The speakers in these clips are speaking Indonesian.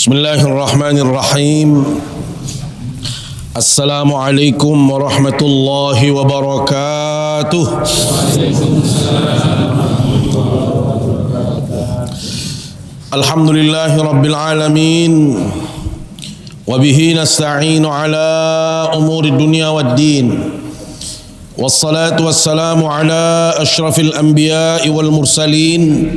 Bismillahirrahmanirrahim. Assalamualaikum warahmatullahi wabarakatuh. Alhamdulillahi rabbil alamin. Wabihi nasta'inu ala umuri dunya waddin. Wassalatu wassalamu ala ashrafil anbiya'i wal mursalin,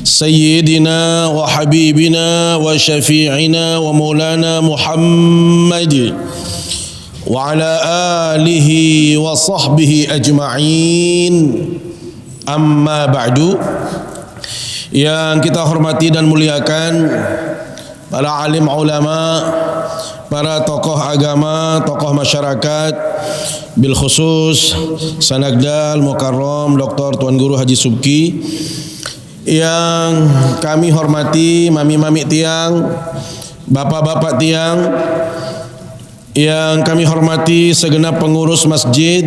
Sayyidina wa habibina wa syafi'ina wa maulana Muhammad wa ala alihi wa sahbihi ajma'in. Amma ba'du. Yang kita hormati dan muliakan para alim ulama, para tokoh agama, tokoh masyarakat, bil khusus Sanagdal Mukarram Dr. Tuan Guru Haji Subki, yang kami hormati mami-mami tiang, bapak-bapak tiang, yang kami hormati segenap pengurus masjid,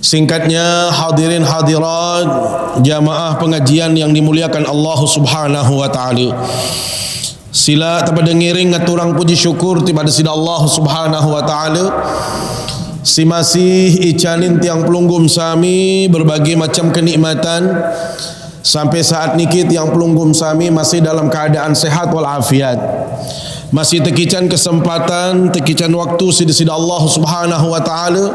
singkatnya hadirin hadirat jamaah pengajian yang dimuliakan Allah Subhanahu wa taala. Sila tapada ngiring ngaturang puji syukur kepada sida Allah Subhanahu wa taala. Si masih icanin tiang pelunggum sami berbagai macam kenikmatan sampai saat nikit yang pelunggum sami masih dalam keadaan sehat walafiat. Masih tekican kesempatan, tekican waktu sida Allah Subhanahu wa taala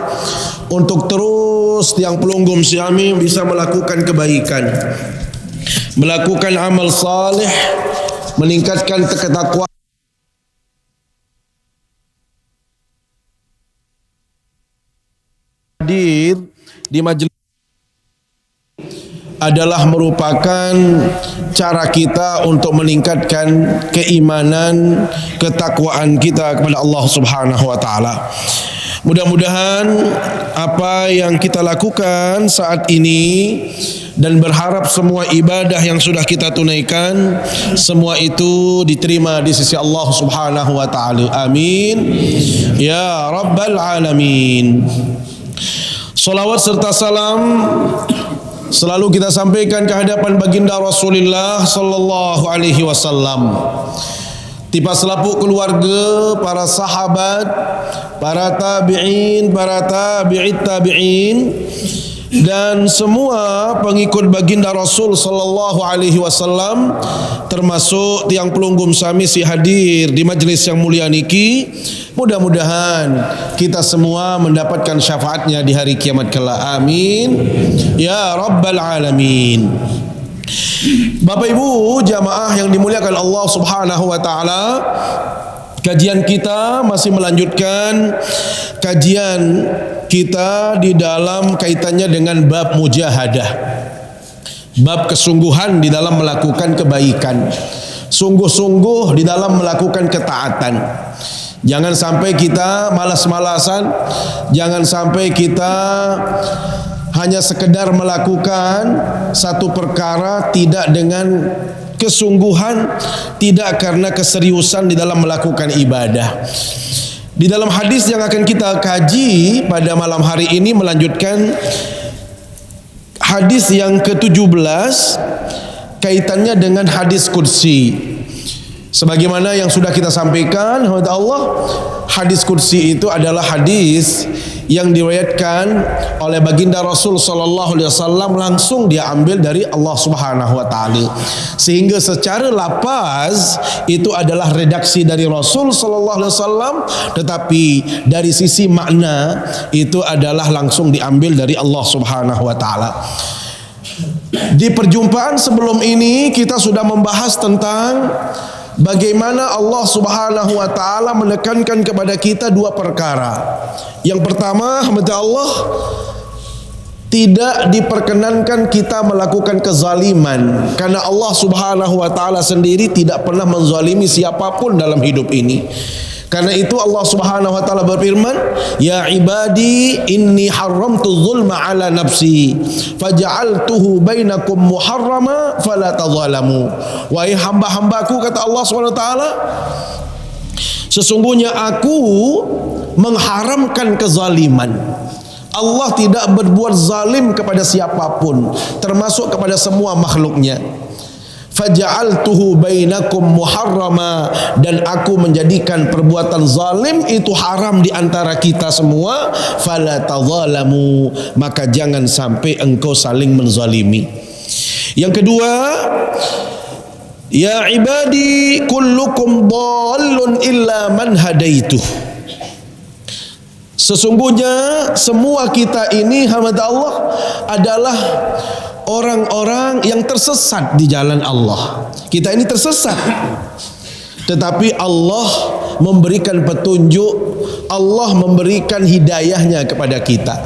untuk terus tiang pelunggum sami bisa melakukan kebaikan, melakukan amal saleh, meningkatkan ketakwaan. Hadir di majelis adalah merupakan cara kita untuk meningkatkan keimanan, ketakwaan kita kepada Allah Subhanahu wa taala. Mudah-mudahan apa yang kita lakukan saat ini dan berharap semua ibadah yang sudah kita tunaikan semua itu diterima di sisi Allah Subhanahu wa taala. Amin ya rabbal alamin. Salawat serta salam selalu kita sampaikan ke hadapan baginda Rasulullah sallallahu alaihi wasallam, tipa selaput keluarga, para sahabat, para tabi'in, para tabi'it tabi'in, dan semua pengikut baginda Rasul sallallahu alaihi wasallam, termasuk tiang pelunggum sami si hadir di majlis yang mulia niki. Mudah-mudahan kita semua mendapatkan syafaatnya di hari kiamat kelak. Amin ya rabbal alamin. Bapak Ibu jamaah yang dimuliakan Allah Subhanahu wa taala, kajian kita masih melanjutkan kajian kita di dalam kaitannya dengan bab mujahadah, bab kesungguhan di dalam melakukan kebaikan, sungguh-sungguh di dalam melakukan ketaatan. Jangan sampai kita malas-malasan, jangan sampai kita hanya sekedar melakukan satu perkara tidak dengan kesungguhan, tidak karena keseriusan di dalam melakukan ibadah. Di dalam hadis yang akan kita kaji pada malam hari ini melanjutkan hadis yang ke-17 kaitannya dengan hadis qudsi. Sebagaimana yang sudah kita sampaikan, Allah, hadis qudsi itu adalah hadis yang diriwayatkan oleh baginda Rasul sallallahu alaihi wasallam, langsung dia ambil dari Allah Subhanahu wa taala. Sehingga secara lafaz itu adalah redaksi dari Rasul sallallahu alaihi wasallam, tetapi dari sisi makna itu adalah langsung diambil dari Allah Subhanahu wa taala. Di perjumpaan sebelum ini kita sudah membahas tentang bagaimana Allah Subhanahu wa taala menekankan kepada kita dua perkara. Yang pertama, hamba Allah, tidak diperkenankan kita melakukan kezaliman, karena Allah Subhanahu wa taala sendiri tidak pernah menzalimi siapapun dalam hidup ini. Karena itu Allah Subhanahu wa taala berfirman, "Ya ibadi inni haramtu zulma ala nafsi faja'altuhu bainakum muharrama fala tadzalamu." Wahai hamba-hambaku, kata Allah Subhanahu wa taala, sesungguhnya aku mengharamkan kezaliman. Allah tidak berbuat zalim kepada siapapun, termasuk kepada semua makhluknya. faja'altuhu bainakum muharrama, dan aku menjadikan perbuatan zalim itu haram di antara kita semua, fala tadzalamu, maka jangan sampai engkau saling menzalimi. Yang kedua, ya ibadi kullukum dhallun illa man hadaituh. Sesungguhnya semua kita ini hamba Allah adalah orang-orang yang tersesat di jalan Allah. Kita ini tersesat, tetapi Allah memberikan petunjuk, Allah memberikan hidayahnya kepada kita.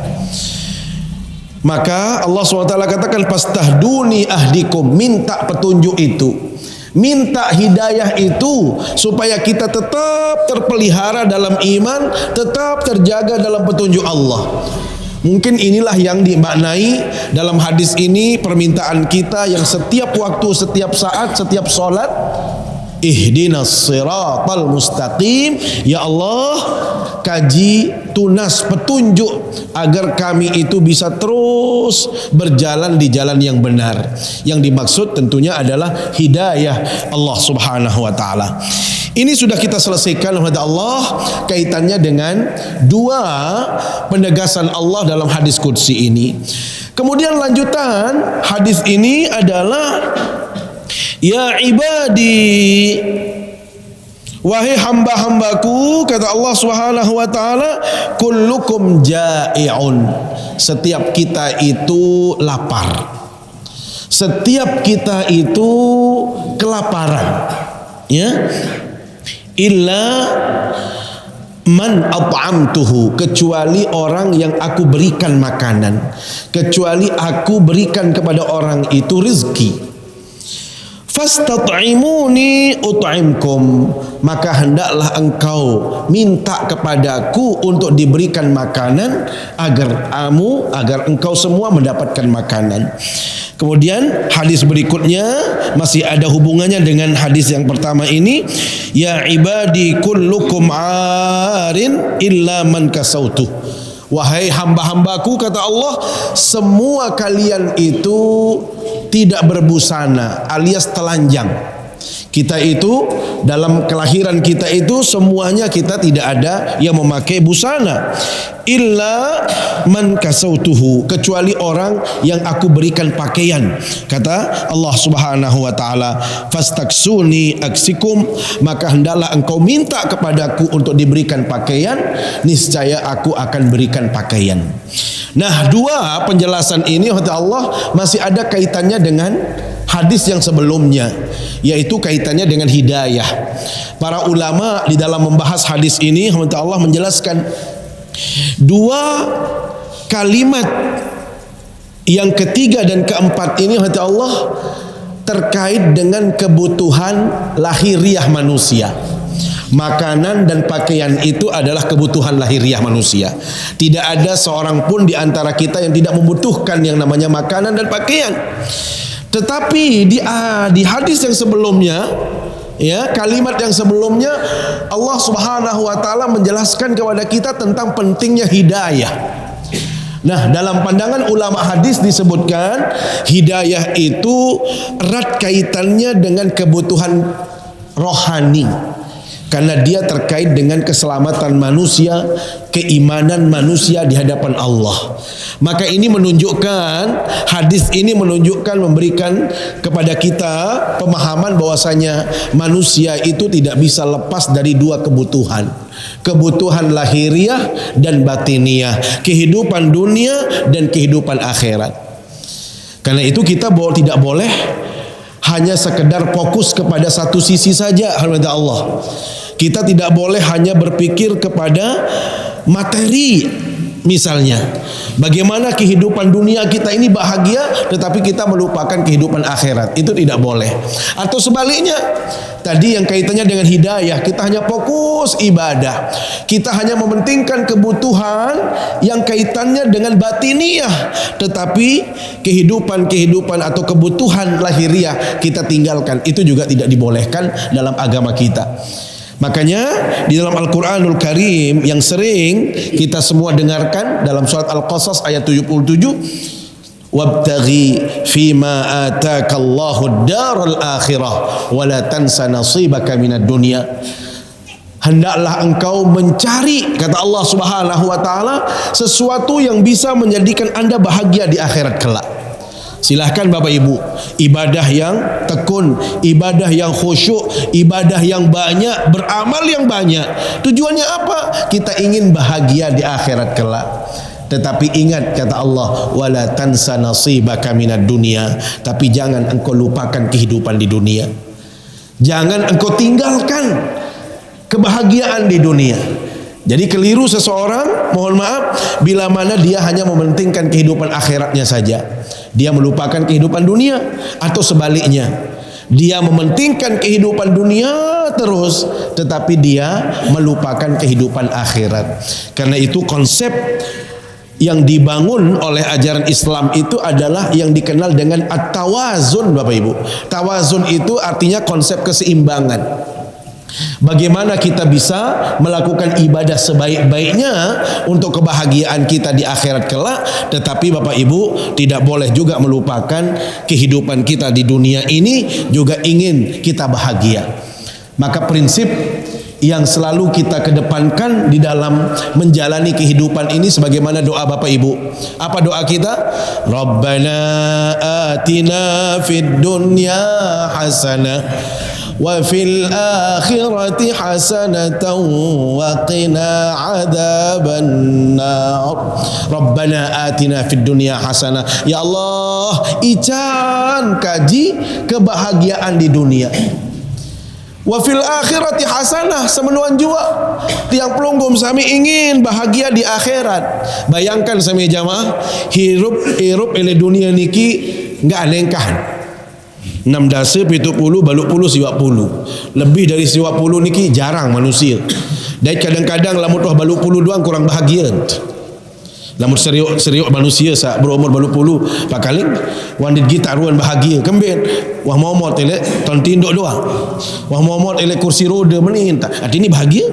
Maka Allah SWT katakan, fastahduni ahdikum, minta petunjuk itu, minta hidayah itu, supaya kita tetap terpelihara dalam iman, tetap terjaga dalam petunjuk Allah. Mungkin inilah yang dimaknai dalam hadis ini, permintaan kita yang setiap waktu, setiap saat, setiap sholat, ihdinas siratal mustaqim, ya Allah kaji tunas petunjuk agar kami itu bisa terus berjalan di jalan yang benar. Yang dimaksud tentunya adalah hidayah Allah Subhanahu wa taala. Ini sudah kita selesaikan oleh Allah kaitannya dengan dua penegasan Allah dalam hadis qudsi ini. Kemudian lanjutan hadis ini adalah, ya ibadi, wahai hamba-hambaku, kata Allah Subhanahu wa taala, kullukum ja'iun. Setiap kita itu lapar. Setiap kita itu kelaparan. Ya. Illa man at'amtuhu, kecuali orang yang aku berikan makanan, kecuali aku berikan kepada orang itu rizki. Fastat'imuni ut'imkum, maka hendaklah engkau minta kepadaku untuk diberikan makanan agar engkau semua mendapatkan makanan. Kemudian hadis berikutnya masih ada hubungannya dengan hadis yang pertama ini, ya ibadi kullukum arin illa man kasautuh. Wahai hamba-hambaku, kata Allah, semua kalian itu tidak berbusana alias telanjang. Kita itu dalam kelahiran kita itu semuanya kita tidak ada yang memakai busana. Illa man kasautuhu, kecuali orang yang aku berikan pakaian. Kata Allah Subhanahu wa taala, fastaksuni aksikum, maka hendaklah engkau minta kepadaku untuk diberikan pakaian, niscaya aku akan berikan pakaian. Nah, dua penjelasan ini kata Allah masih ada kaitannya dengan hadis yang sebelumnya, yaitu kaitannya dengan hidayah. Para ulama di dalam membahas hadis ini Allah menjelaskan dua kalimat yang ketiga dan keempat ini Allah terkait dengan kebutuhan lahiriah manusia. Makanan dan pakaian itu adalah kebutuhan lahiriah manusia. Tidak ada seorang pun di antara kita yang tidak membutuhkan yang namanya makanan dan pakaian. Tetapi di hadis yang sebelumnya, ya, kalimat yang sebelumnya, Allah Subhanahu wa taala menjelaskan kepada kita tentang pentingnya hidayah. Nah, dalam pandangan ulama hadis disebutkan hidayah itu erat kaitannya dengan kebutuhan rohani, karena dia terkait dengan keselamatan manusia, keimanan manusia di hadapan Allah. Maka ini menunjukkan, hadis ini menunjukkan, memberikan kepada kita pemahaman bahwasanya manusia itu tidak bisa lepas dari dua kebutuhan. Kebutuhan lahiriah dan batiniah, kehidupan dunia dan kehidupan akhirat. Karena itu kita tidak boleh hanya sekedar fokus kepada satu sisi saja, hamba Allah. Kita tidak boleh hanya berpikir kepada materi. Misalnya, bagaimana kehidupan dunia kita ini bahagia, tetapi kita melupakan kehidupan akhirat. Itu tidak boleh. Atau sebaliknya, tadi yang kaitannya dengan hidayah, kita hanya fokus ibadah. Kita hanya mementingkan kebutuhan yang kaitannya dengan batiniah, tetapi kehidupan atau kebutuhan lahiriah kita tinggalkan. Itu juga tidak dibolehkan dalam agama kita. Makanya di dalam Al-Quranul Karim yang sering kita semua dengarkan dalam surat Al-Qasas ayat 77, wabtaghi fima ataka Allahu ad-daral akhirah wa la tansa nasibaka minad dunya. Hendaklah engkau mencari, kata Allah Subhanahu wa taala, sesuatu yang bisa menjadikan Anda bahagia di akhirat kelak. Silahkan Bapak Ibu, ibadah yang tekun, ibadah yang khusyuk, ibadah yang banyak, beramal yang banyak. Tujuannya apa? Kita ingin bahagia di akhirat kelak. Tetapi ingat, kata Allah, wala tansa nasibaka minad dunya. Tapi jangan engkau lupakan kehidupan di dunia. Jangan engkau tinggalkan kebahagiaan di dunia. Jadi keliru seseorang, mohon maaf, bila mana dia hanya mementingkan kehidupan akhiratnya saja. Dia melupakan kehidupan dunia, atau sebaliknya, dia mementingkan kehidupan dunia terus, tetapi dia melupakan kehidupan akhirat. Karena itu konsep yang dibangun oleh ajaran Islam itu adalah yang dikenal dengan at-tawazun, Bapak Ibu. Tawazun itu artinya konsep keseimbangan. Bagaimana kita bisa melakukan ibadah sebaik-baiknya untuk kebahagiaan kita di akhirat kelak, tetapi Bapak Ibu tidak boleh juga melupakan kehidupan kita di dunia ini juga ingin kita bahagia. Maka prinsip yang selalu kita kedepankan di dalam menjalani kehidupan ini sebagaimana doa Bapak Ibu. Apa doa kita? Rabbana atina fid dunya hasanah wa fil akhirati hasanatan wa qina adzabannar. Rabbana atina fid dunya hasanah. Ya Allah, ican kaji kebahagiaan di dunia. Wa fil akhirati hasanah, semenuan jua tiang pelunggum sami ingin bahagia di akhirat. Bayangkan sami jamaah, hirup ele dunia niki enggak lengkahan. 6 dasa 70 baluk puluh siwak puluh. Lebih dari siwak puluh niki jarang manusia. Dan kadang-kadang lamun tuh baluk puluh doang kurang bahagia. Lamun seriuk manusia sa berumur baluk puluh pakaling wandit gitar ruan bahagia kembin. Wah momot ele ton tinduk doang. Wah momot ele kursi roda meninta. Arti ini bahagia.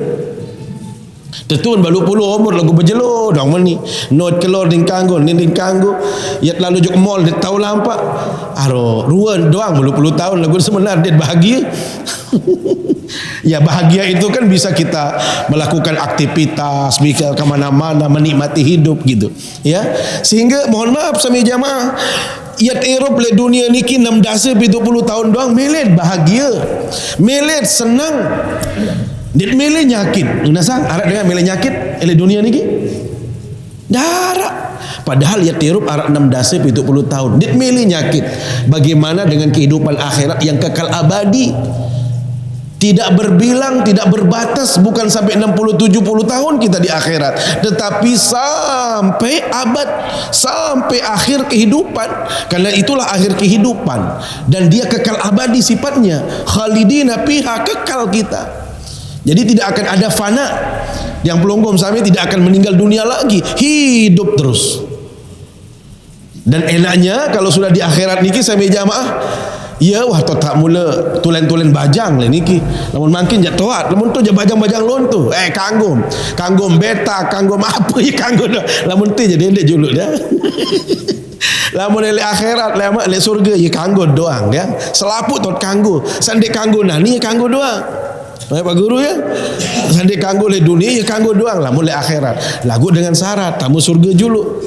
Tetun baluk puluh umur lagu berjelo dong meni. Not kelor ding kanggo ning kanggo. Yat lalu juk mall dia tahu lampak. Aro ruan doang baluk puluh tahun lagu sebenar dia bahagia. Ya bahagia itu kan bisa kita melakukan aktivitas, bisa kemana-mana, menikmati hidup gitu. Ya, sehingga mohon maaf sami jamaah, iat Eropa le dunia niki 6 dasa 70 tahun doang melet bahagia, melet senang, dit melet nyakit. Unasang arak dengan melet nyakit le dunia niki? Darak. Padahal iat Eropa arak 6 dasa 70 tahun, dit melet nyakit. Bagaimana dengan kehidupan akhirat yang kekal abadi? Tidak berbilang, tidak berbatas, bukan sampai 60-70 tahun kita di akhirat, tetapi sampai abad, sampai akhir kehidupan. Karena itulah akhir kehidupan, dan dia kekal abadi sifatnya, khalidina fiha, kekal kita. Jadi tidak akan ada fana. Yang pelunggum sami tidak akan meninggal dunia lagi, hidup terus. Dan enaknya kalau sudah di akhirat niki sami jamaah, ya wah to tak mula tulen-tulen bajang le niki. Lamun makin jak toat, lamun tu je bajang-bajang lontu. Kanggum beta, kanggum apa ya kanggum. Lamun tu je dendek juluk dia. Lamun le akhirat, le surga ya kanggum doang ya. Selaput tot kanggo, sandek kanggo nah ni kanggo doang. Pak Guru ya. Sandek kanggo le dunia ya kanggo doang. Lamun le akhirat, lagu dengan syarat tamu surga juluk.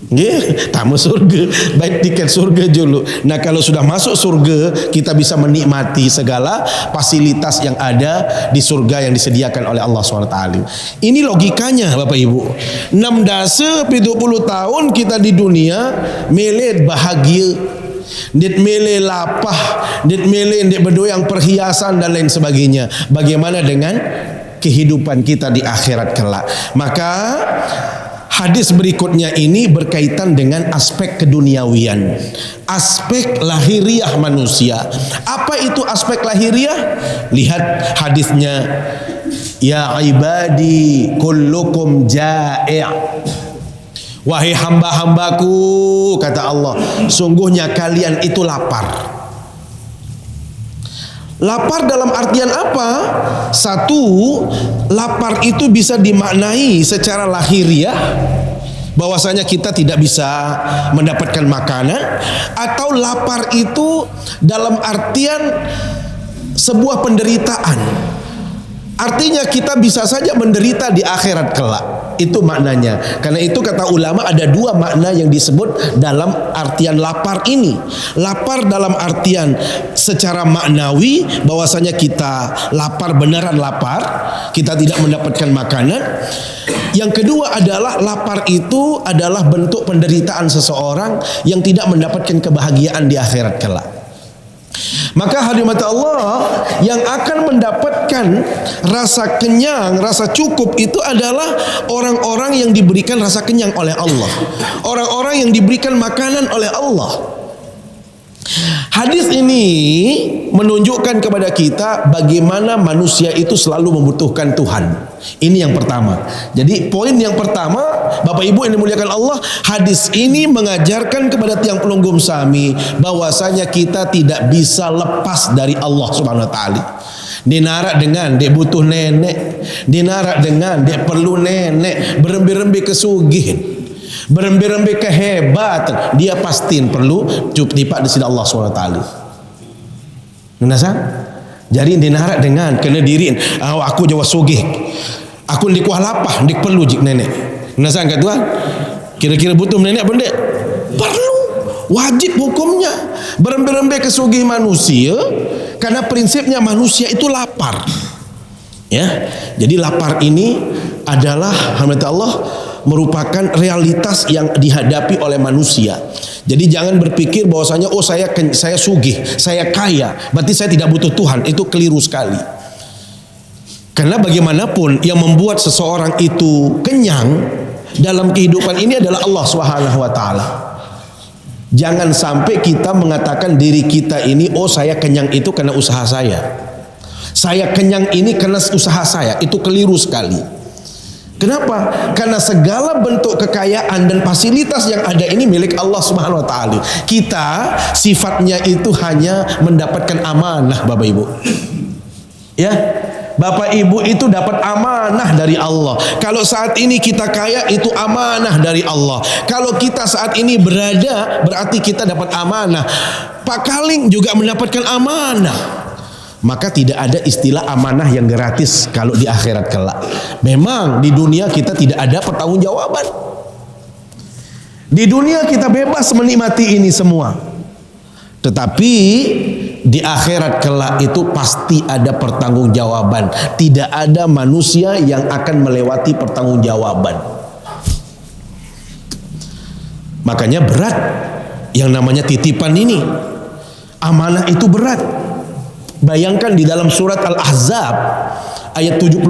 Nggih, tamu surga, baik tiket surga dulu. Nah, kalau sudah masuk surga, kita bisa menikmati segala fasilitas yang ada di surga yang disediakan oleh Allah SWT. Ini logikanya Bapak Ibu. 6 dasa 70 tahun kita di dunia melet bahagia, dit mele lapah, dit mele dit berdoyang perhiasan dan lain sebagainya. Bagaimana dengan kehidupan kita di akhirat kelak? Maka hadis berikutnya ini berkaitan dengan aspek keduniawian, aspek lahiriah manusia. Apa itu aspek lahiriah? Lihat hadisnya, ya ibadi kullukum ja'i'. Wahai hamba-hambaku, kata Allah, sungguhnya kalian itu lapar. Lapar dalam artian apa? Satu, lapar itu bisa dimaknai secara lahiriah, bahwasanya kita tidak bisa mendapatkan makanan, atau lapar itu dalam artian sebuah penderitaan. Artinya kita bisa saja menderita di akhirat kelak. Itu maknanya. Karena itu kata ulama ada dua makna yang disebut dalam artian lapar ini. Lapar dalam artian secara maknawi, bahwasanya kita lapar, beneran lapar, kita tidak mendapatkan makanan. Yang kedua adalah lapar itu adalah bentuk penderitaan seseorang yang tidak mendapatkan kebahagiaan di akhirat kelak. Maka hadirat Allah, yang akan mendapatkan rasa kenyang, rasa cukup itu adalah orang-orang yang diberikan rasa kenyang oleh Allah, orang-orang yang diberikan makanan oleh Allah. Hadis ini menunjukkan kepada kita bagaimana manusia itu selalu membutuhkan Tuhan. Ini yang pertama. Jadi poin yang pertama, Bapak Ibu yang dimuliakan Allah, hadis ini mengajarkan kepada tiang pelunggum sami bahwasanya kita tidak bisa lepas dari Allah Subhanahu wa taala. Dinarak dengan dia butuh nenek, dinarak dengan dia perlu nenek, berembe-rembe kesugihan, berembe-rembe kehebatan, dia pastiin perlu tipak di sisi Allah SWT. Nasa? Jadi dinarak dengan kena diriin, aku jawa sugih, aku di kuah lapah, dik perlu jik nenek. Nasa kata Tuhan, kira-kira butuh nenek benda? Perlu, wajib hukumnya. Berembe-rembe kesugih manusia, karena prinsipnya manusia itu lapar. Ya, jadi lapar ini adalah alhamdulillah Allah merupakan realitas yang dihadapi oleh manusia. Jadi jangan berpikir bahwasanya saya sugih, saya kaya, berarti saya tidak butuh Tuhan. Itu keliru sekali. Karena bagaimanapun yang membuat seseorang itu kenyang dalam kehidupan ini adalah Allah Subhanahu wa taala. Jangan sampai kita mengatakan diri kita ini, oh saya kenyang itu karena usaha saya. Saya kenyang ini karena usaha saya. Itu keliru sekali. Kenapa? Karena segala bentuk kekayaan dan fasilitas yang ada ini milik Allah Subhanahu wa taala. Kita sifatnya itu hanya mendapatkan amanah, Bapak Ibu. Ya, Bapak Ibu itu dapat amanah dari Allah. Kalau saat ini kita kaya, itu amanah dari Allah. Kalau kita saat ini berada, berarti kita dapat amanah. Pak Kaling juga mendapatkan amanah. Maka tidak ada istilah amanah yang gratis kalau di akhirat kelak. Memang di dunia kita tidak ada pertanggungjawaban. Di dunia kita bebas menikmati ini semua. Tetapi di akhirat kelak itu pasti ada pertanggungjawaban. Tidak ada manusia yang akan melewati pertanggungjawaban. Makanya berat yang namanya titipan ini. Amanah itu berat. Bayangkan di dalam surat Al-Ahzab ayat 72,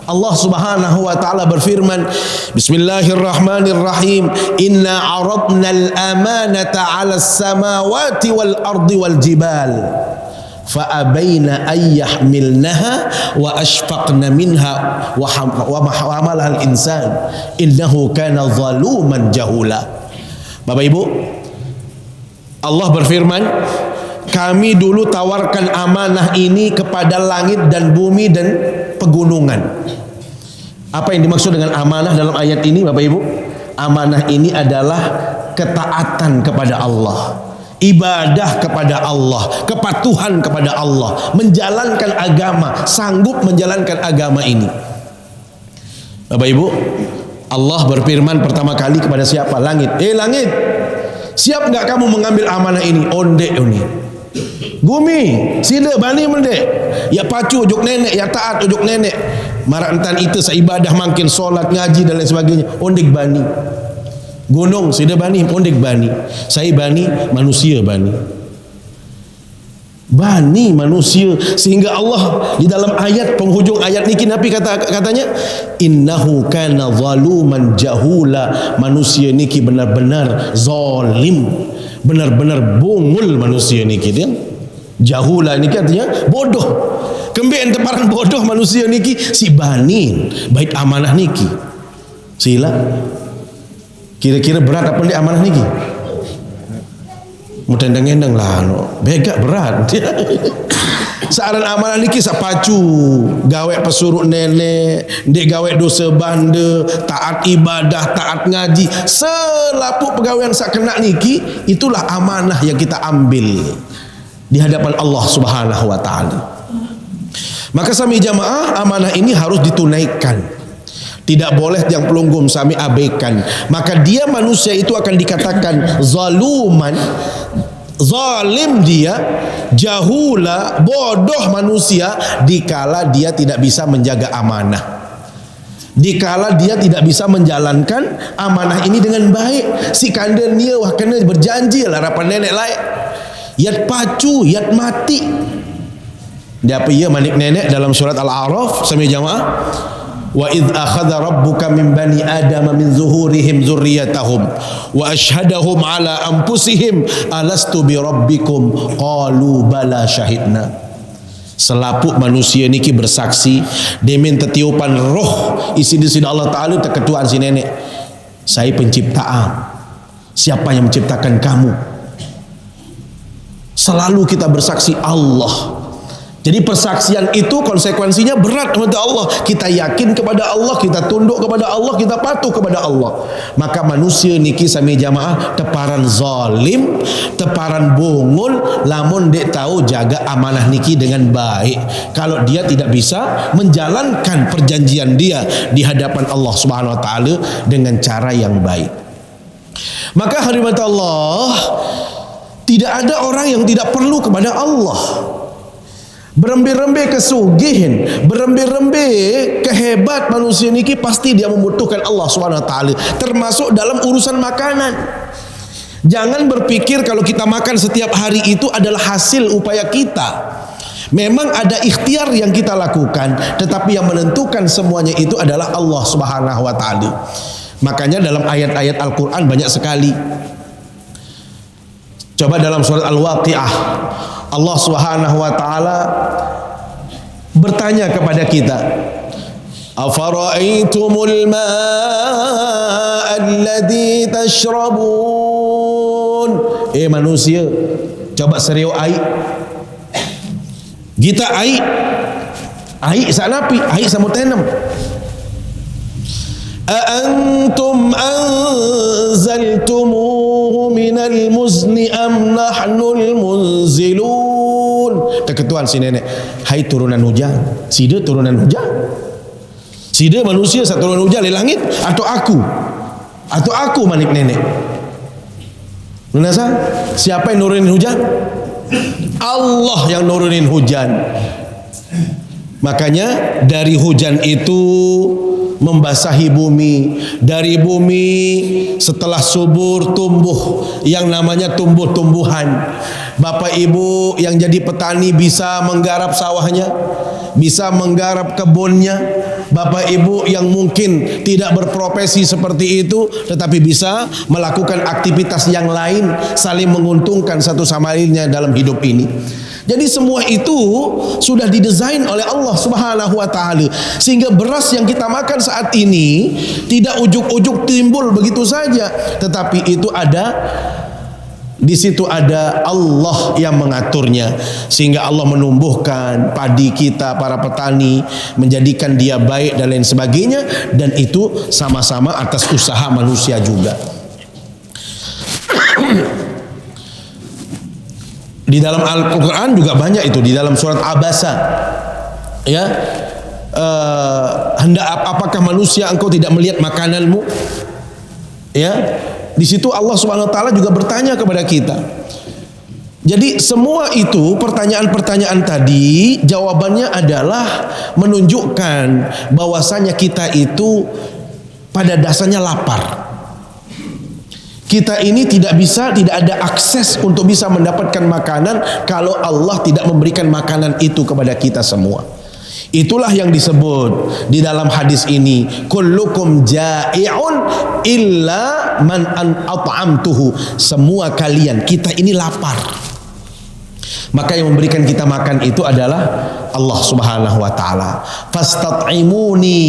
Allah Subhanahu wa taala berfirman, Bismillahirrahmanirrahim, Inna 'aradna al-amanata 'ala as-samawati wal ardi wal jibal fa abaina ay yahmilnaha wa ashfaqna minha wa hamalaha al-insan innahu kana zaluman jahula. Bapak Ibu, Allah berfirman, kami dulu tawarkan amanah ini kepada langit dan bumi dan pegunungan. Apa yang dimaksud dengan amanah dalam ayat ini, Bapak Ibu? Amanah ini adalah ketaatan kepada Allah, ibadah kepada Allah, kepatuhan kepada Allah, menjalankan agama, sanggup menjalankan agama ini. Bapak Ibu, Allah berfirman pertama kali kepada siapa? Langit. Langit, siap nggak kamu mengambil amanah ini? Onde ini. Bumi, sila bani mendek. Ya pacu ujuk nenek, ya taat ujuk nenek. Marak entan itu seibadah makin solat, ngaji dan lain sebagainya. Ondik bani. Gunung, sila bani, ondik bani. Saya bani, manusia bani. Bani manusia. Sehingga Allah di dalam ayat penghujung ayat niki Nabi katanya, innahu kana zaluman jahula. Manusia niki benar-benar zalim, benar-benar bungul manusia niki dia. Jahula niki artinya bodoh. Kembali temparan bodoh manusia niki si banin bait amanah niki. Sila. Kira-kira berat apa di amanah niki? mutendang-endang lah begak berat. Searan amalan niki sak pacu gawe pesuruh nenek, dek gawe dosa banda, taat ibadah, taat ngaji, selaput pegawaian sak kena niki, itulah amanah yang kita ambil di hadapan Allah Subhanahu wa taala. Maka sami jamaah, amanah ini harus ditunaikan. Tidak boleh yang pelunggum sami abaikan. Maka dia manusia itu akan dikatakan zaluman, zalim dia, jahula, bodoh manusia dikala dia tidak bisa menjaga amanah, dikala dia tidak bisa menjalankan amanah ini dengan baik. Si kandel dia wah kena berjanji lah harapan nenek lain yat pacu yat mati. Dia apa ya manik nenek dalam surat Al-A'raf sami jamaah, wa idh akhadha rabbuka min bani adama min zuhurihim dzurriyyatahum wa ashhadahum ala anfusihim alastu bi rabbikum qalu bala syahidna. Selaput manusia niki bersaksi demen tetiupan roh isi di sini Allah Taala terketuaan si nenek, saya penciptaan, siapa yang menciptakan kamu? Selalu kita bersaksi Allah. Jadi persaksian itu konsekuensinya berat kepada Allah. Kita yakin kepada Allah, kita tunduk kepada Allah, kita patuh kepada Allah. Maka manusia niki sami jamaah teparan zalim, teparan bungul, lamun dek tahu jaga amanah niki dengan baik. Kalau dia tidak bisa menjalankan perjanjian dia di hadapan Allah Subhanahu wa taala dengan cara yang baik. Maka hadirat Allah, tidak ada orang yang tidak perlu kepada Allah. Berembe-rembe kesugihan, berembe-rembe kehebat manusia niki pasti dia membutuhkan Allah SWT, termasuk dalam urusan makanan. Jangan berpikir kalau kita makan setiap hari itu adalah hasil upaya kita. Memang ada ikhtiar yang kita lakukan, tetapi yang menentukan semuanya itu adalah Allah SWT. Makanya dalam ayat-ayat Al-Quran banyak sekali. Coba dalam surat Al-Waqi'ah, Allah Subhanahu wa taala bertanya kepada kita, afara'aitumul ma'a alladhi tashrabun. Manusia, coba serius air. Kita air sanapi, air sama tanam. أأنتم أنزلتموه من المزن أم نحن المنزلون. Keketuan si nenek, hai turunan hujan, sida turunan hujan, sida manusia satu turunan hujan dari langit, atau aku manik nenek. Nasa, siapa yang nurunin hujan? Allah yang nurunin hujan. Makanya dari hujan itu membasahi bumi, dari bumi setelah subur tumbuh yang namanya tumbuh-tumbuhan. Bapak ibu yang jadi petani bisa menggarap sawahnya, bisa menggarap kebunnya. Bapak ibu yang mungkin tidak berprofesi seperti itu, tetapi bisa melakukan aktivitas yang lain, saling menguntungkan satu sama lainnya dalam hidup ini. Jadi semua itu sudah didesain oleh Allah Subhanahu wa taala, sehingga beras yang kita makan saat ini tidak ujuk-ujuk timbul begitu saja, tetapi itu di situ ada Allah yang mengaturnya, sehingga Allah menumbuhkan padi kita para petani, menjadikan dia baik dan lain sebagainya, dan itu sama-sama atas usaha manusia juga. Di dalam Al-Quran juga banyak itu, di dalam surat Abasa, ya, apakah manusia engkau tidak melihat makananmu? Ya, di situ Allah Subhanahu wa taala juga bertanya kepada kita. Jadi semua itu pertanyaan-pertanyaan tadi jawabannya adalah menunjukkan bahwasanya kita itu pada dasarnya lapar. Kita ini tidak ada akses untuk bisa mendapatkan makanan kalau Allah tidak memberikan makanan itu kepada kita semua. Itulah yang disebut di dalam hadis ini, kullukum ja'i'un illa man at'amtuhu. Semua kalian, kita ini lapar. Maka yang memberikan kita makan itu adalah Allah Subhanahu wa taala. Fastat'imuni,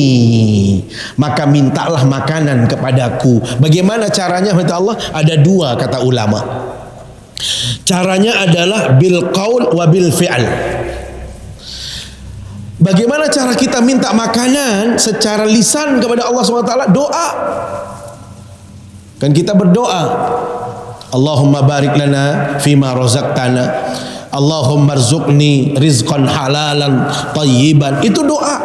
maka mintalah makanan kepadaku. Bagaimana caranya kata Allah? Ada dua kata ulama. Caranya adalah bil qaul wa bil fi'al. Bagaimana cara kita minta makanan secara lisan kepada Allah SWT? Doa. Kan kita berdoa, Allahumma barik lana fima razaqtana, Allahumma rzuqni rizqan halalan tayyiban. Itu doa.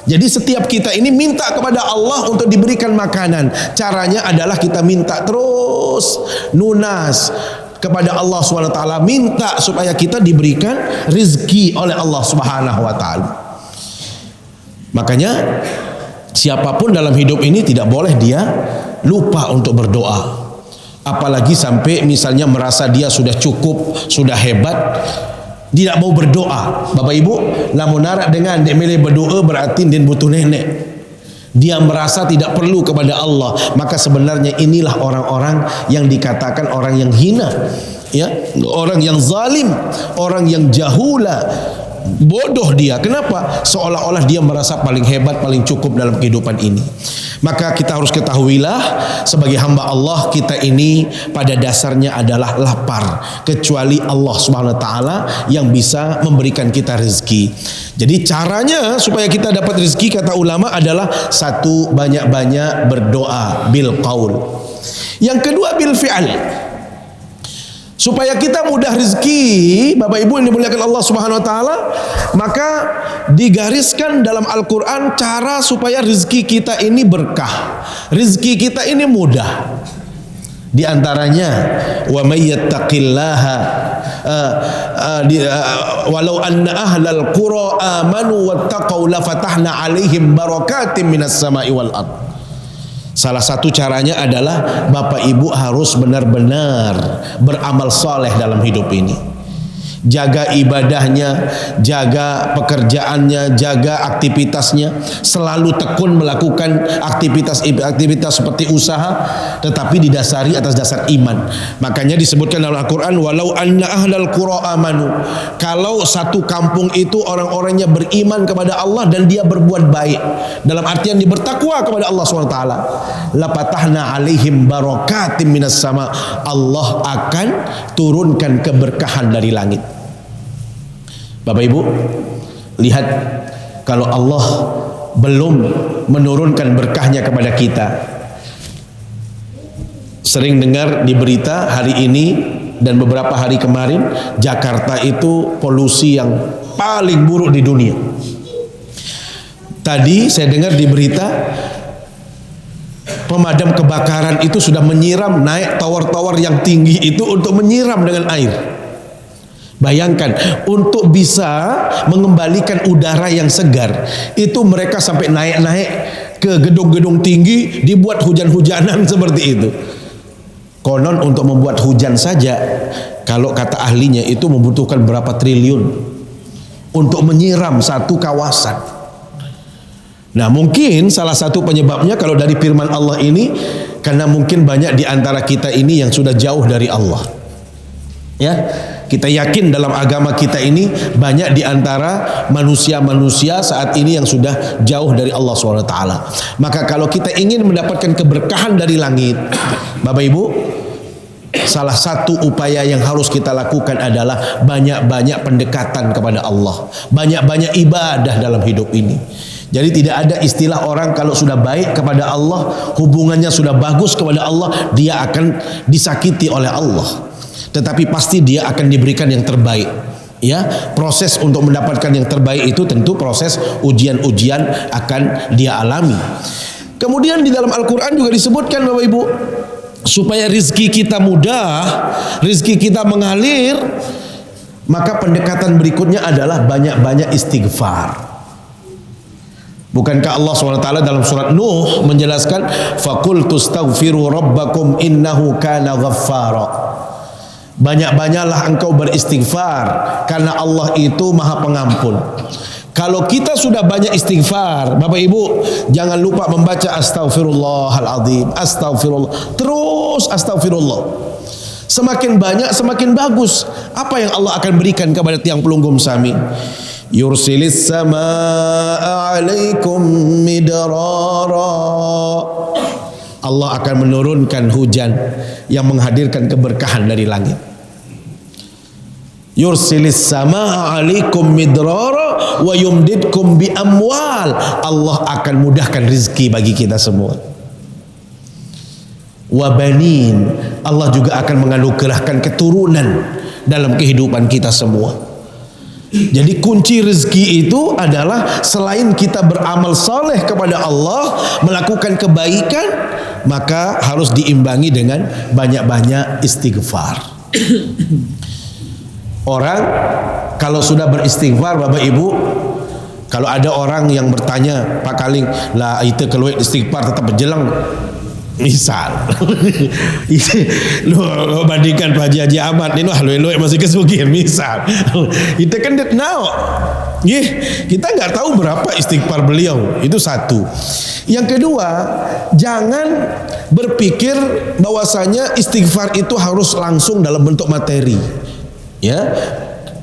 Jadi setiap kita ini minta kepada Allah untuk diberikan makanan. Caranya adalah kita minta terus nunas kepada Allah SWT, minta supaya kita diberikan rizki oleh Allah Subhanahu wa taala. Makanya siapapun dalam hidup ini tidak boleh dia lupa untuk berdoa. Apalagi sampai misalnya merasa dia sudah cukup, sudah hebat, tidak mau berdoa. Bapak Ibu, lamun narak dengan dia milih berdoa berarti dia butuh nenek. Dia merasa tidak perlu kepada Allah. Maka sebenarnya inilah orang-orang yang dikatakan orang yang hina, ya, orang yang zalim, orang yang jahula, bodoh dia. Kenapa? Seolah-olah dia merasa paling hebat, paling cukup dalam kehidupan ini. Maka kita harus ketahuilah, sebagai hamba Allah, kita ini pada dasarnya adalah lapar, kecuali Allah Subhanahu wa taala yang bisa memberikan kita rezeki. Jadi caranya supaya kita dapat rezeki, kata ulama, adalah satu, banyak-banyak berdoa bil qaul. Yang kedua bil fi'al. Supaya kita mudah rezeki, Bapak Ibu yang dimuliakan Allah Subhanahu wa taala, maka digariskan dalam Al-Qur'an cara supaya rezeki kita ini berkah, rezeki kita ini mudah. Di antaranya, wa may yattaqillaha walau anna ahlal qura amanu wattaqau la fatahna alaihim barakatim minas sama'i wal ard. Salah satu caranya adalah Bapak Ibu harus benar-benar beramal soleh dalam hidup ini. Jaga ibadahnya, jaga pekerjaannya, jaga aktivitasnya, selalu tekun melakukan aktivitas seperti usaha, tetapi didasari atas dasar iman. Makanya disebutkan dalam Al-Quran, walau anna ahlal qura amanu, kalau satu kampung itu orang-orangnya beriman kepada Allah dan dia berbuat baik, dalam artian dia bertakwa kepada Allah SWT, la patahna alaihim barakatim minas sama, Allah akan turunkan keberkahan dari langit. Bapak Ibu, lihat, kalau Allah belum menurunkan berkahnya kepada kita. Sering dengar di berita hari ini dan beberapa hari kemarin, Jakarta itu polusi yang paling buruk di dunia. Tadi saya dengar di berita, pemadam kebakaran itu sudah menyiram, naik tower-tower yang tinggi itu untuk menyiram dengan air. Bayangkan, untuk bisa mengembalikan udara yang segar, itu mereka sampai naik-naik ke gedung-gedung tinggi, dibuat hujan-hujanan seperti itu. Konon untuk membuat hujan saja, kalau kata ahlinya itu membutuhkan berapa triliun untuk menyiram satu kawasan. Nah, mungkin salah satu penyebabnya kalau dari firman Allah ini, karena mungkin banyak di antara kita ini yang sudah jauh dari Allah. Ya, kita yakin dalam agama kita ini banyak di antara manusia-manusia saat ini yang sudah jauh dari Allah SWT. Maka kalau kita ingin mendapatkan keberkahan dari langit, Bapak Ibu, salah satu upaya yang harus kita lakukan adalah banyak-banyak pendekatan kepada Allah, banyak-banyak ibadah dalam hidup ini. Jadi tidak ada istilah orang kalau sudah baik kepada Allah, hubungannya sudah bagus kepada Allah, dia akan disakiti oleh Allah. Tetapi pasti dia akan diberikan yang terbaik. Ya, proses untuk mendapatkan yang terbaik itu tentu proses ujian-ujian akan dia alami. Kemudian di dalam Al-Quran juga disebutkan, Bapak Ibu, supaya rizki kita mudah, rizki kita mengalir, maka pendekatan berikutnya adalah banyak-banyak istighfar. Bukankah Allah SWT dalam surat Nuh menjelaskan, faqul tustaghfiru rabbakum innahu kana ghaffara. Banyak-banyaklah engkau beristighfar, karena Allah itu maha pengampun. Kalau kita sudah banyak istighfar, Bapak Ibu, jangan lupa membaca astaghfirullahaladzim, astaghfirullah, terus astaghfirullah. Semakin banyak semakin bagus. Apa yang Allah akan berikan kepada tiang pelunggum Sami? Yursilis samaa alaikum midrara. Allah akan menurunkan hujan yang menghadirkan keberkahan dari langit. Yursilis samaa 'alaikum midrara wa yumdidkum bi amwal. Allah akan mudahkan rezeki bagi kita semua. Wa banin, Allah juga akan menganugerahkan keturunan dalam kehidupan kita semua. Jadi kunci rezeki itu adalah selain kita beramal saleh kepada Allah, melakukan kebaikan, maka harus diimbangi dengan banyak-banyak istighfar. Orang kalau sudah beristighfar, Bapak Ibu, kalau ada orang yang bertanya, Pak Kaling, lah itu kalau istighfar tetap berjelang, misal lo bandingkan Pak Haji Ahmad ini, wah lo masih kesugihan, misal itu kan now kita nggak tahu berapa istighfar beliau, itu satu. Yang kedua, jangan berpikir bahwasanya istighfar itu harus langsung dalam bentuk materi, ya,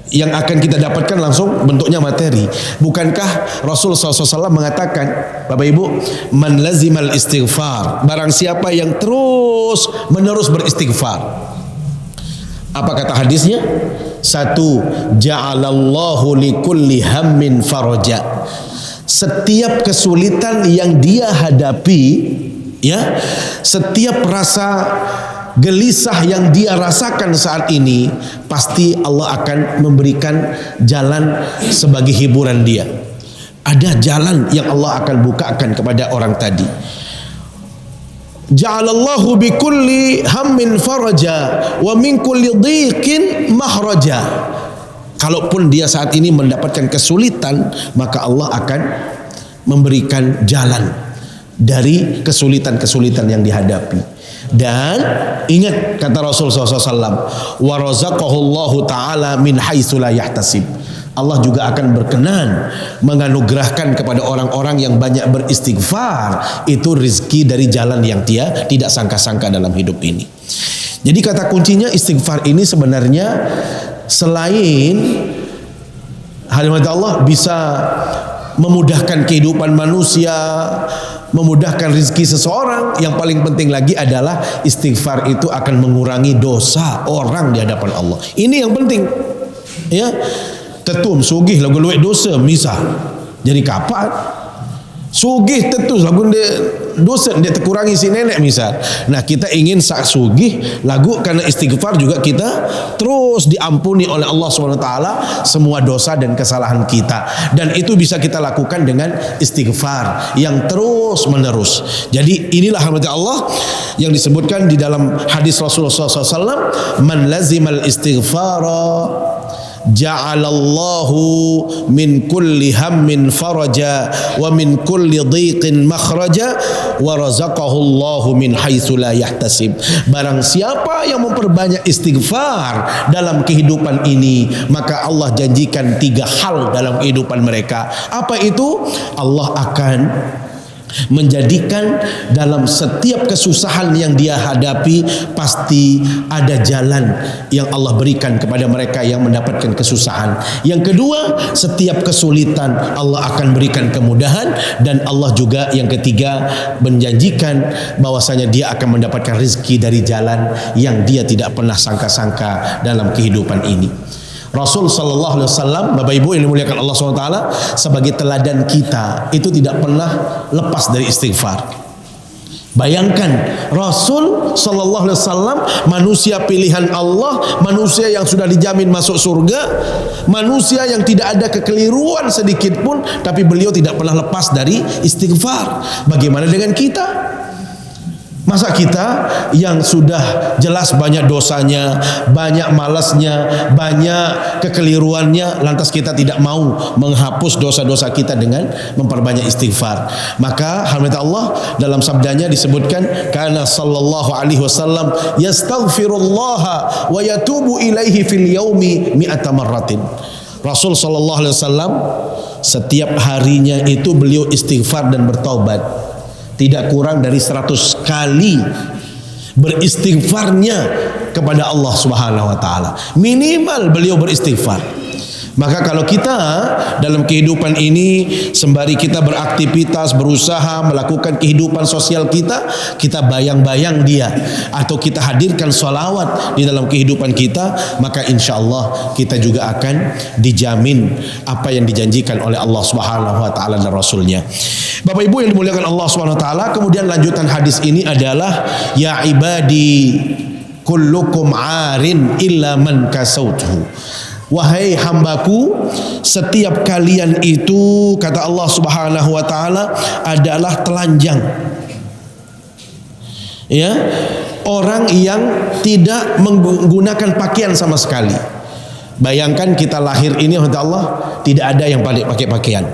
yang akan kita dapatkan langsung bentuknya materi. Bukankah Rasul SAW mengatakan, Bapak Ibu, man lazimal istighfar, barang siapa yang terus menerus beristighfar, apa kata hadisnya? Satu, ja'alallahu likulli hammin faraja. Setiap kesulitan yang dia hadapi, ya, setiap rasa gelisah yang dia rasakan saat ini, pasti Allah akan memberikan jalan sebagai hiburan dia. Ada jalan yang Allah akan bukakan kepada orang tadi. Ja'alallahu bikulli hammin faraja wa min kulli dhiqin mahraja. Kalaupun dia saat ini mendapatkan kesulitan, maka Allah akan memberikan jalan dari kesulitan-kesulitan yang dihadapi. Dan ingat kata Rasul SAW, wa razaqahullahu ta'ala min haitsu la yahtasib. Allah juga akan berkenan menganugerahkan kepada orang-orang yang banyak beristighfar itu rezeki dari jalan yang dia tidak sangka-sangka dalam hidup ini. Jadi kata kuncinya istighfar ini sebenarnya selain halimat Allah bisa memudahkan kehidupan manusia, memudahkan rezeki seseorang, yang paling penting lagi adalah istighfar itu akan mengurangi dosa orang di hadapan Allah. Ini yang penting, ya. Tetum sugih lagu luwek dosa misal, jadi kapat sugih tetus lagu dia dosa dia terkurangi si nenek misal. Nah, kita ingin sak sugih lagu karena istighfar juga kita terus diampuni oleh Allah SWT semua dosa dan kesalahan kita, dan itu bisa kita lakukan dengan istighfar yang terus menerus. Jadi inilah rahmat Allah yang disebutkan di dalam hadis Rasulullah SAW, man lazimal istighfara ja'alallahu min kulli hammin faraja wa min kulli dhiqin makhraja wa razaqahullahu min haitsu la yahtasib. Barang siapa yang memperbanyak istighfar dalam kehidupan ini, maka Allah janjikan 3 hal dalam kehidupan mereka. Apa itu? Allah akan menjadikan dalam setiap kesusahan yang dia hadapi pasti ada jalan yang Allah berikan kepada mereka yang mendapatkan kesusahan. Yang kedua, setiap kesulitan Allah akan berikan kemudahan, dan Allah juga yang ketiga menjanjikan bahwasanya dia akan mendapatkan rezeki dari jalan yang dia tidak pernah sangka-sangka dalam kehidupan ini. Rasul sallallahu alaihi wasallam, Bapak Ibu yang dimuliakan Allah SWT, sebagai teladan kita itu tidak pernah lepas dari istighfar. Bayangkan Rasul sallallahu alaihi wasallam, manusia pilihan Allah, manusia yang sudah dijamin masuk surga, manusia yang tidak ada kekeliruan sedikit pun, tapi beliau tidak pernah lepas dari istighfar. Bagaimana dengan kita? Masa kita yang sudah jelas banyak dosanya, banyak malasnya, banyak kekeliruannya, lantas kita tidak mau menghapus dosa-dosa kita dengan memperbanyak istighfar? Maka rahmat Allah dalam sabdanya disebutkan, kana sallallahu alaihi wasallam yastaghfirullah wa yatubu ilaihi fil yaumi mi'ata marratin. Rasul sallallahu alaihi wasallam setiap harinya itu beliau istighfar dan bertaubat. Tidak kurang dari 100 kali beristighfarnya kepada Allah Subhanahu wa taala. Minimal beliau beristighfar. Maka kalau kita dalam kehidupan ini sembari kita beraktivitas, berusaha melakukan kehidupan sosial kita, kita bayang-bayang dia atau kita hadirkan sholawat di dalam kehidupan kita, maka insya Allah kita juga akan dijamin apa yang dijanjikan oleh Allah Subhanahu wa taala dan Rasulnya. Bapak Ibu yang dimuliakan Allah Subhanahu wa taala, kemudian lanjutan hadis ini adalah ya ibadi kullukum arin illa man kasautuhu. Wahai hambaku, setiap kalian itu, kata Allah Subhanahu wa taala, adalah telanjang. Ya, orang yang tidak menggunakan pakaian sama sekali. Bayangkan kita lahir ini, kata Allah, tidak ada yang pakai pakaian.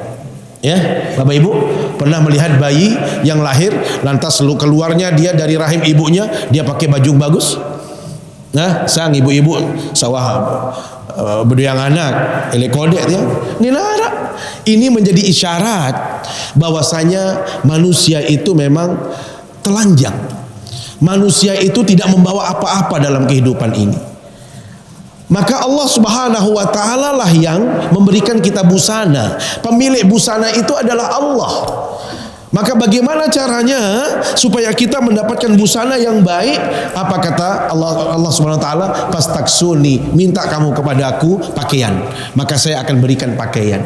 Ya, Bapak Ibu pernah melihat bayi yang lahir lantas keluarnya dia dari rahim ibunya dia pakai baju bagus? Nah, sang ibu-ibu sawah berduyang anak elekodek dia nilara. Ini menjadi isyarat bahwasanya manusia itu memang telanjang. Manusia itu tidak membawa apa-apa dalam kehidupan ini. Maka Allah Subhanahu wa taala lah yang memberikan kita busana. Pemilik busana itu adalah Allah. Maka bagaimana caranya supaya kita mendapatkan busana yang baik? Apa kata Allah Subhanahu wa taala? Fastaksuni, minta kamu kepadaku pakaian, maka saya akan berikan pakaian.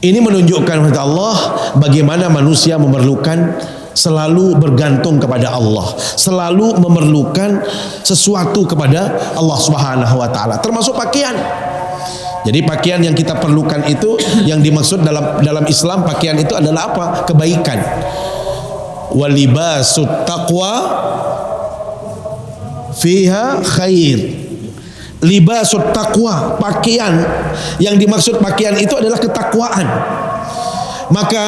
Ini menunjukkan kata Allah bagaimana manusia memerlukan selalu bergantung kepada Allah, selalu memerlukan sesuatu kepada Allah Subhanahu wa taala, termasuk pakaian. Jadi pakaian yang kita perlukan itu, yang dimaksud dalam Islam pakaian itu adalah apa? Kebaikan. Walibasut taqwa fiha khair. Libasut taqwa, pakaian yang dimaksud pakaian itu adalah ketakwaan. Maka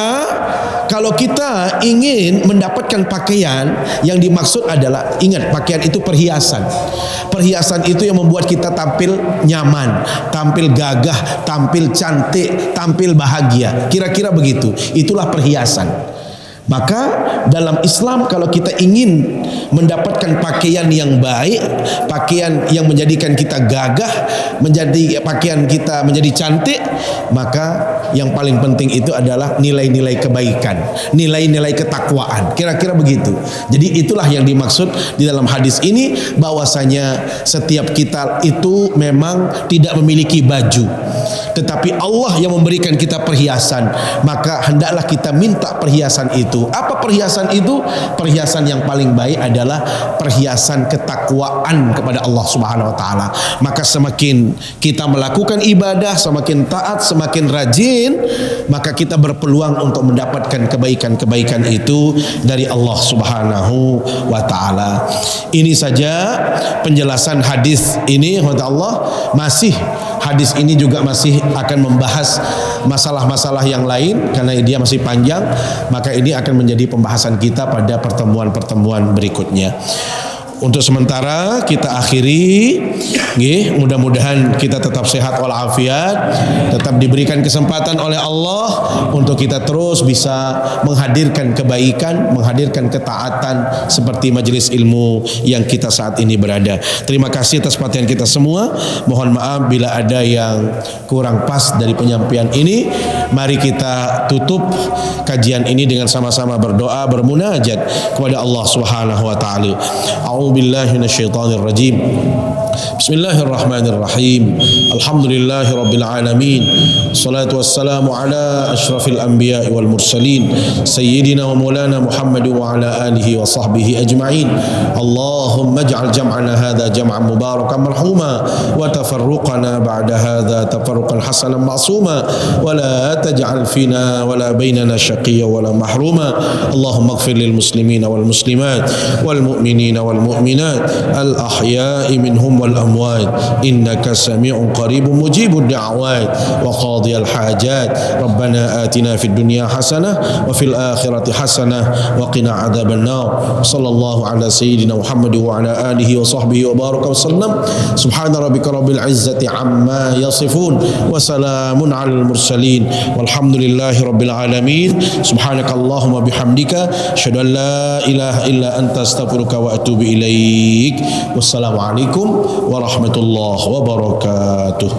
kalau kita ingin mendapatkan pakaian, yang dimaksud adalah, ingat, pakaian itu perhiasan. Perhiasan itu yang membuat kita tampil nyaman, tampil gagah, tampil cantik, tampil bahagia. Kira-kira begitu. Itulah perhiasan. Maka dalam Islam kalau kita ingin mendapatkan pakaian yang baik, pakaian yang menjadikan kita gagah, menjadi pakaian kita menjadi cantik, maka yang paling penting itu adalah nilai-nilai kebaikan, nilai-nilai ketakwaan. Kira-kira begitu. Jadi itulah yang dimaksud di dalam hadis ini, bahwasanya setiap kita itu memang tidak memiliki baju, tetapi Allah yang memberikan kita perhiasan. Maka hendaklah kita minta perhiasan itu. Apa perhiasan itu? Perhiasan yang paling baik adalah perhiasan ketakwaan kepada Allah Subhanahu wa taala. Maka semakin kita melakukan ibadah, semakin taat, semakin rajin, maka kita berpeluang untuk mendapatkan kebaikan-kebaikan itu dari Allah Subhanahu wa taala. Ini saja penjelasan hadis ini, kata Allah. Masih hadis ini juga masih akan membahas masalah-masalah yang lain karena dia masih panjang, maka ini akan menjadi pembahasan kita pada pertemuan-pertemuan berikutnya. Untuk sementara kita akhiri, mudah-mudahan kita tetap sehat walafiat, tetap diberikan kesempatan oleh Allah untuk kita terus bisa menghadirkan kebaikan, menghadirkan ketaatan seperti majelis ilmu yang kita saat ini berada. Terima kasih atas perhatian kita semua. Mohon maaf bila ada yang kurang pas dari penyampaian ini. Mari kita tutup kajian ini dengan sama-sama berdoa, bermunajat kepada Allah Subhanahu wa taala. Billahi minasyaitonir rajim. Bismillahirrahmanirrahim. Alhamdulillahi rabbil alamin. Salatu wassalamu ala asyrafil anbiya'i wal mursalin sayyidina wa maulana Muhammad wa ala alihi wa sahbihi ajma'in. Allahumma ij'al jam'ana hadha jam'an mubarakan marhuma wa tafarruqana ba'da hadha tafarruqan hasanan ma'suma wa la taj'al fina wa la bainana shaqiyya wa la mahruma. Allahumma ighfir lil muslimina wal muslimat wal mu'minina wal mu'minat al-ahya'i minhum wal amwat innaka sami'un qaribun mujibud da'awat wa qadiyal hajat. Rabbana atina fid dunya hasanah wa fil akhirati hasanah wa qina adzaban nar. Sallallahu ala sayyidina Muhammad wa ala alihi wa sahbihi wa baraka wa sallam. Subhana rabbika rabbil izzati amma yasifun wa salamun alal mursalin walhamdulillahi rabbil alamin. Subhanakallahumma bihamdika asyhadu an la ilaha illa anta astaghfiruka wa atubu ilaik. Wassalamualaikum warahmatullahi wabarakatuh.